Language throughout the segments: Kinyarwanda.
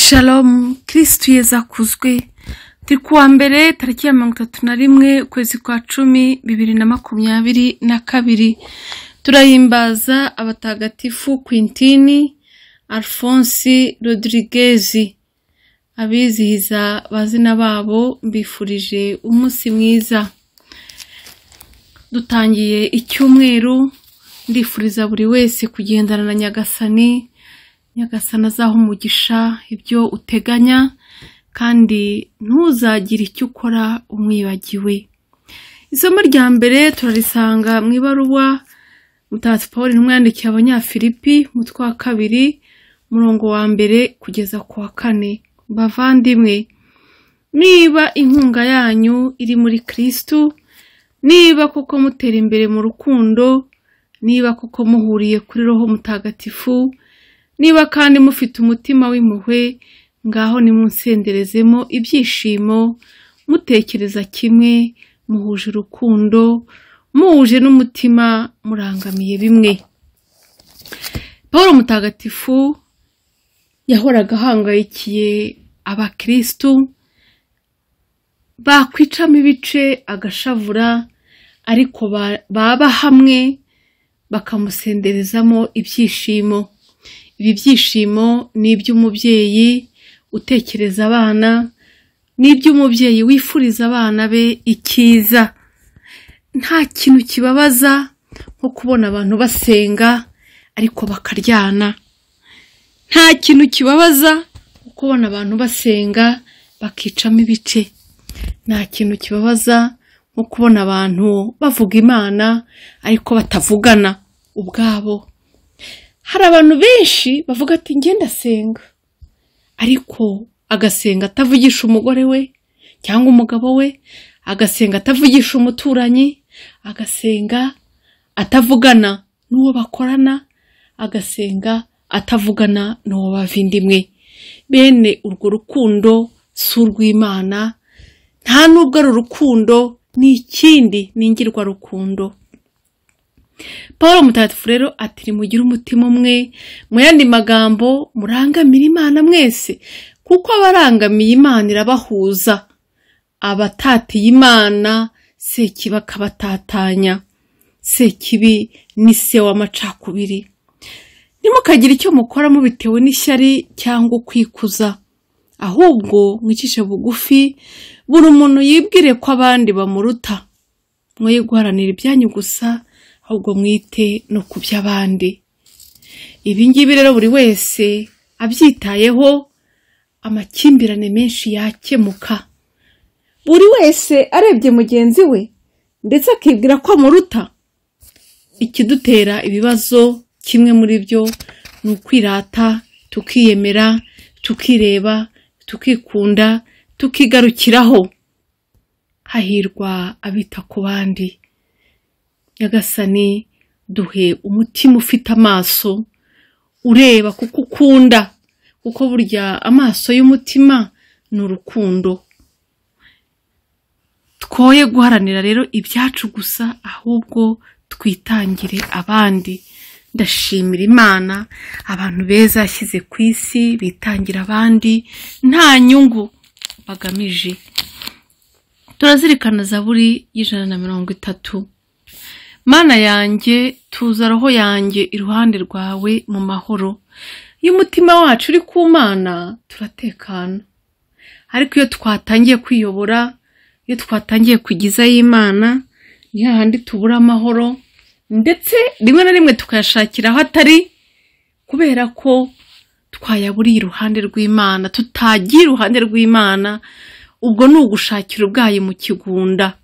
Shalom, Kristu Yezu akuzwe. Turi kuwa mbere tariki ya 31 ukwezi kwa 10 2022. Turahimbaza abatagatifu Quintini, Alfonsi, Rodriguez. Abizihiza bazina babo mbifurije umunsi mwiza. Dutangiye icyumweru, ndifuriza buri wese kugendana na Nyagasani. Nyagasani azaha umugisha ibyo uteganya, kandi ntuzagire icyo ukora umwibagiwe. Isomo rya mbere turarisanga mu ibaruwa Mutagatifu Pawulo yandikiye Abanyafilipi umutwe wa 2 umurongo wa 1 kugeza ku wa 4. Bavandimwe, niba inkunga yanyu iri muri Kristu, niba koko mutera imbere mu rukundo, niba koko muhuriye kuri Roho Mutagatifu, niba kandi mufite umutima w'impuhwe, ngaho nimunsenderezemo ibyishimo, mutekereza kimwe, muhuje urukundo, muhuje n'umutima, murangamiye bimwe. Pawulo Mutagatifu yahoraga ahangayikiye abakristu, bakwicamo ibice agashavura, ariko baba hamwe bakamusenderezamo ibyishimo. Ibi byishimo ni iby'umubyeyi utekereza abana, ni iby'umubyeyi wifuriza abana be icyiza. Nta kintu kibabaza nko kubona abantu basenga ariko bakaryana. Nta kintu kibabaza nko kubona abantu basenga bakicamo ibice. Nta kintu kibabaza nko kubona abantu bavuga Imana ariko batavugana ubwabo. Hari abantu benshi bavuga ati ngenda senga, ariko agasenga atavugisha umugore we cyangwa umugabo we, agasenga atavugisha umuturanyi, agasenga atavugana n'uwo bakorana, agasenga atavugana n'uwo bavindimwe. Bene urwo rukundo si urw'Imana, nta nubwo ari urukundo, ni ikindi ningirwa rukundo. Pawulo Mutagatifu rero ati mugire umutima umwe, mu yandi magambo murangamira Imana mwese, kuko abarangamiye Imana irabahuza. Abatatiye Imana Sekibi akabatatanya. Sekibi ni se w'amacakubiri. Ntimukagire icyo mukora mubitewe n'ishyari cyangwa kwikuza, ahubwo mwicishe bugufi, buri umuntu yibwire ko abandi bamuruta. Mwoye guharanira ibyanyu gusa, ahubwo mwite no ku by'abandi. Ibi ngibi rero buri wese abyitayeho, amakimbirane menshi yakemuka. Buri wese arebye mugenzi we ndetse akibwira ko amuruta. Ikidutera ibibazo kimwe muri byo ni ukwirata, tukiyemera, tukireba, tukikunda, tukigarukiraho. Hahirwa abita ku bandi. Nyagasani duhe umutima ufite amaso, ureba kuko ukunda, kuko burya amaso y'umutima ni urukundo. Twoye guharanira rero ibyacu gusa, ahubwo twitangire abandi. Ndashimira Imana, abantu beza yashyize ku isi bitangira abandi nta nyungu bagamije. Turazirikana Zaburi y'130. Mana yanjye, tuza roho yanjye iruhande rwawe mu mahoro. Iyo umutima wacu uri ku Mana turatekana. Ariko iyo twatangiye kwiyobora, iyo twatangiye kugiza y'Imana, ni hahandi tubura amahoro, ndetse rimwe na rimwe tukayashakira aho atari, kubera ko twayaburiye iruhande rw'Imana, tutagiye iruhande rw'Imana. Ubwo ni ugushakira ubwayi mu kigunda.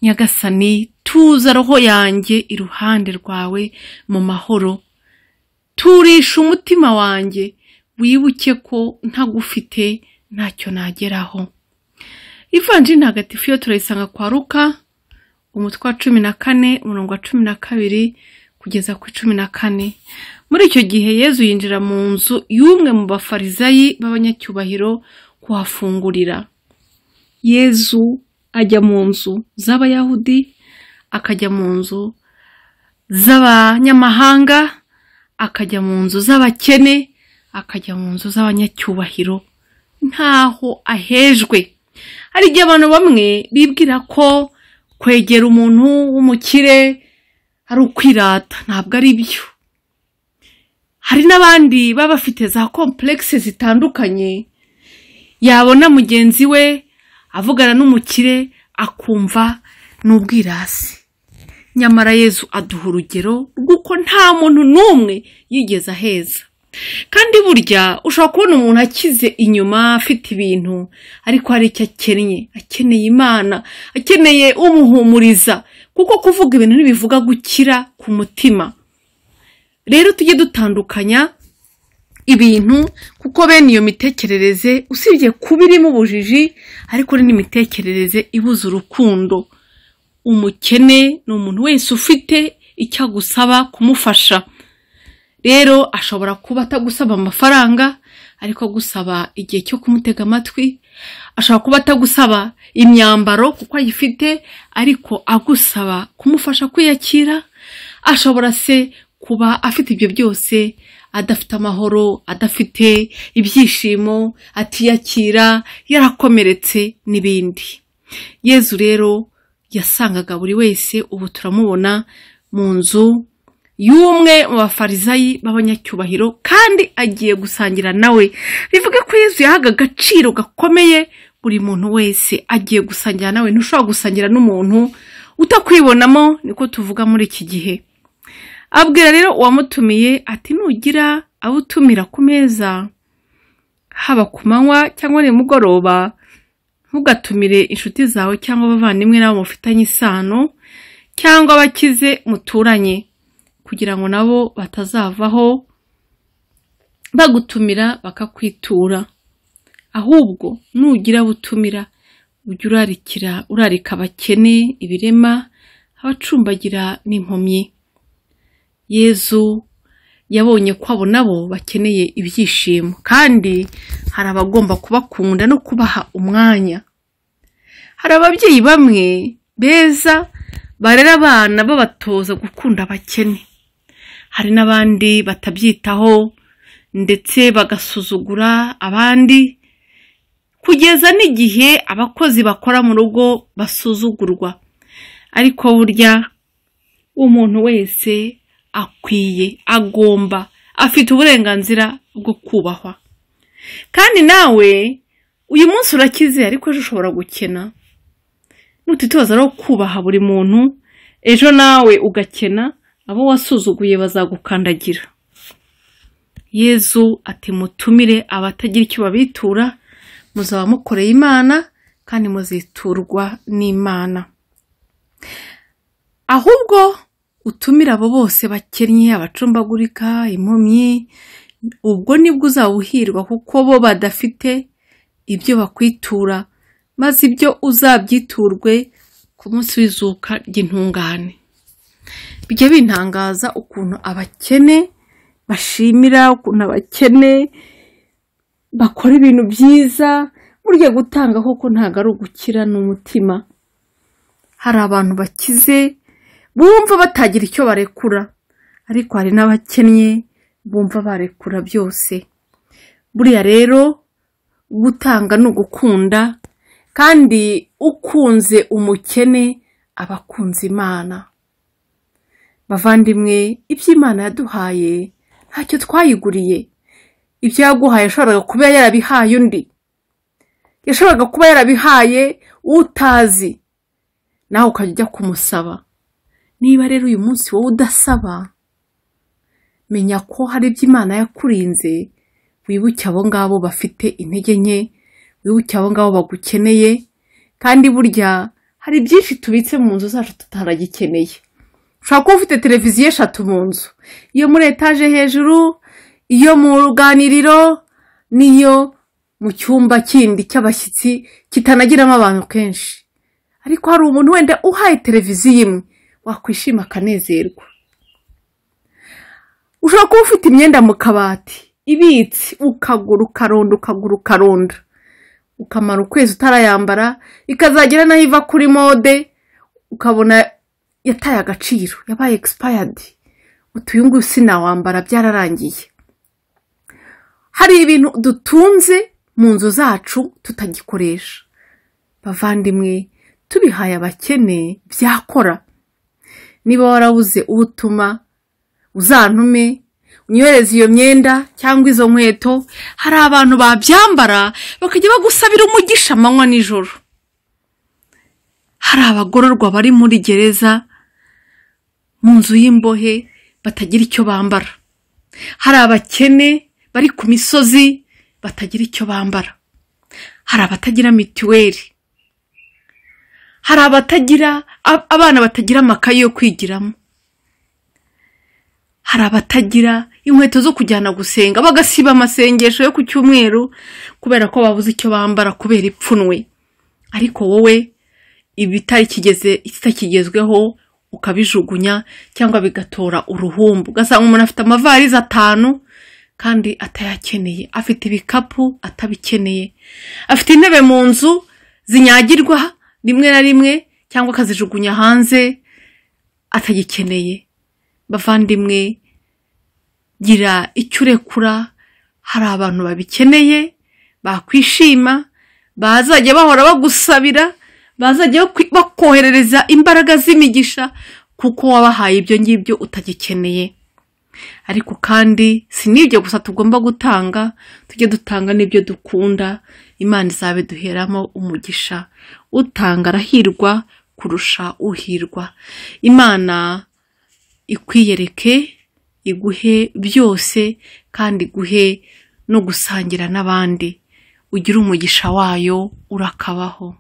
Nyagasani, tuza roho yanjye iruhande rwawe mu mahoro. Turisha umutima wanjye, wibuke ko ntagufite ntacyo nageraho. Ivanjiri ntagatifu yo turayisanga kwa Luka umutwe wa 14 umurongo wa 12 kugeza ku 14. Muri icyo gihe Yezu yinjira mu nzu y'umwe mu bafarizayi b'abanyacyubahiro kuhafungurira. Yezu ajya mu nzu z'Abayahudi, akajya mu nzu z'abanyamahanga, akajya mu nzu z'abakene, akajya mu nzu z'abanyacyubahiro ntaho ahejwe. Hari igihe abantu bamwe bibwira ko kwegera umuntu w'umukire ari ukwirata, ntabwo ari byo. Hari n'abandi baba bafite za complexe zitandukanye, yabona mugenzi we avugana n'umukire akumva n'ubwirasi. Nyamara Yezu aduha urugero rw'uko nta muntu n'umwe yigeze aheza. Kandi burya ushobora kubona umuntu akize inyuma afite ibintu, ariko hari icyo akennye, akeneye Imana, akeneye umuhumuriza, kuko kuvuga ibintu ntibivuga gukira ku mutima. Rero tujye dutandukanya ibintu, kuko bene iyo mitekerereze usibye kuba irimo ubujiji, ariko n'imitekerereze ibuza urukundo. Umukene ni umuntu wese ufite icyo agusaba kumufasha. Rero ashobora kuba atagusaba amafaranga, ariko agusaba igihe cyo kumutega amatwi. Ashobora kuba atagusaba imyambaro kuko ayifite, ariko agusaba kumufasha kwiyakira. Ashobora se kuba afite ibyo byose, adafite amahoro, adafite ibyishimo, atiyakira, yarakomeretse n'ibindi. Yezu rero yasangaga buri wese, ubu turamubona mu nzu y'umwe mu bafarizayi b'abanyacyubahiro, kandi agiye gusangira nawe. Bivuga ko Yezu yahaga agaciro gakomeye buri muntu wese, agiye gusangira nawe. Ntushobora gusangira n'umuntu utakwibonamo, niko tuvuga muri iki gihe. Abwira rero uwamutumiye ati, nugira abo utumira ku meza, haba ku manywa cyangwa nimugoroba, ntugatumire inshuti zawe cyangwa abavandimwe nabo mufitanye isano, cyangwa abakize muturanye, kugira ngo nabo batazavaho bagutumira bakakwitura. Ahubwo nugira abo utumira, ujye urarika abakene, ibirema, abacumbagira n'impumyi. Yezu yabonye ko abo nabo bakeneye ibyishimo, kandi hari abagomba kubakunda no kubaha umwanya. Hari ababyeyi bamwe beza barera abana babatoza gukunda abakene. Hari n'abandi batabyitaho ndetse bagasuzugura abandi, kugeza n'igihe abakozi bakora mu rugo basuzugurwa. Ariko burya umuntu wese akwiye, agomba, afite uburenganzira bwo kubahwa. Kandi nawe uyu munsi urakize, ariko ejo ushobora gukena. Nutitoza rero kubaha buri muntu, ejo nawe ugakena, abo wasuzuguye bazagukandagira. Yezu ati, mutumire abatagira icyo babitura, muzaba mukoreye Imana, kandi muziturwa n'Imana. Ahubwo utumira abo bose bakennye, abacumbagurika, impumyi, ubwo nibwo uzawuhirwa, kuko bo badafite ibyo bakwitura, maze ibyo uzabyiturwe ku munsi w'izuka ry'intungane. Bijya bintangaza ukuntu abakene bashimira, ukuntu abakene bakora ibintu byiza. Burya gutanga koko ntabwo ari ugukira n'umutima. Hari abantu bakize bumva batagira icyo barekura, ariko hari n'abakennye bumva barekura byose. Buriya rero gutanga ni ugukunda, kandi ukunze umukene aba akunze Imana. Bavandimwe, ibyo Imana yaduhaye ntacyo twayiguriye. Ibyo yaguhaye yashoboraga kuba yarabihaye undi, yashoboraga kuba yarabihaye utazi, nawe ukajya ujya kumusaba. Niba rero uyu munsi wowe udasaba, menya ko hari ibyo Imana yakurinze. Wibuke abo ngabo bafite intege nke, wibuke abo ngabo bagukeneye. Kandi burya hari byinshi tubitse mu nzu zacu tutaragikeneye. Ushobora kuba ufite televiziyo 3 mu nzu, iyo muri etaje hejuru, iyo mu ruganiriro, niyo mu cyumba kindi cy'abashyitsi kitanagiramo abantu kenshi. Ariko hari umuntu wenda uhaye televiziyo imwe, wakwishima akanezerwa. Ushobora kuba ufite imyenda mu kabati ibitse, ukagura ukaronda, ukamara ukwezi utarayambara, ikazagera naho iva kuri mode, ukabona yataye agaciro, yabaye expired, utuyungu sinawambara, byararangiye. hari ibintu dutunze mu nzu zacu tutagikoresha. Bavandimwe, tubihaye abakene byakora. Niba warabuze ubutuma, uzantume unyohereze iyo myenda cyangwa izo nkweto. Hari abantu babyambara bakajya bagusabira umugisha amanywa nijoro. Hari abagororwa bari muri gereza mu nzu y'imbohe batagira icyo bambara. Hari abakene bari ku misozi batagira icyo bambara. Hari abatagira mituweli. Hari abana batagira amakaye yo kwigiramo. Hari abatagira inkweto zo kujyana gusenga, bagasiba amasengesho yo ku cyumweru kubera ko babuze icyo bambara kubera ipfunwe. Ariko wowe itakigezweho ukabijugunya cyangwa bigatora uruhumbu. Ugasanga umuntu afite amavarize 5 kandi atayakeneye, afite ibikapu atabikeneye, afite intebe mu nzu zinyagirwa rimwe na rimwe cyangwa akazijugunya hanze atagikeneye. Bavandimwe, gira icyo urekura. Hari abantu babikeneye, bakwishima, bazajya bahora bagusabira, bazajya bakoherereza imbaraga z'imigisha kuko wabahaye ibyo ngibyo utagikeneye. Ariko kandi si n'ibyo gusa tugomba gutanga, tujye dutanga n'ibyo dukunda. Imana izabiduheramo umugisha. Utanga arahirwa kurusha uhirwa. Imana ikwiyereke, iguhe byose kandi iguhe no gusangira n'abandi. Ugire umugisha wayo, urakabaho.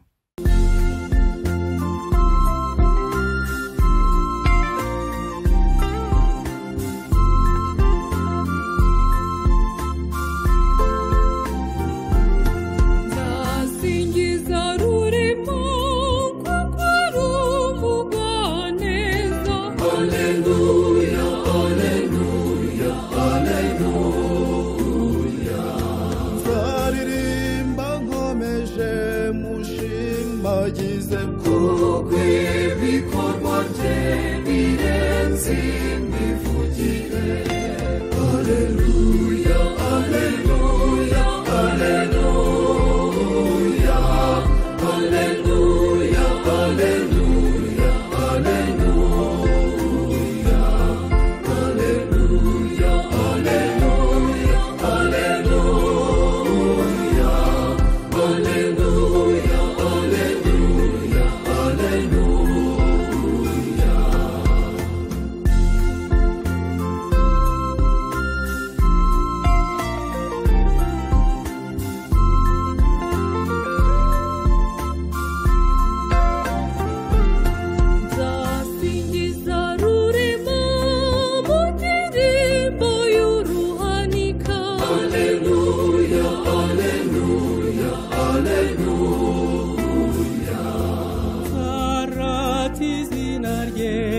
Izina rye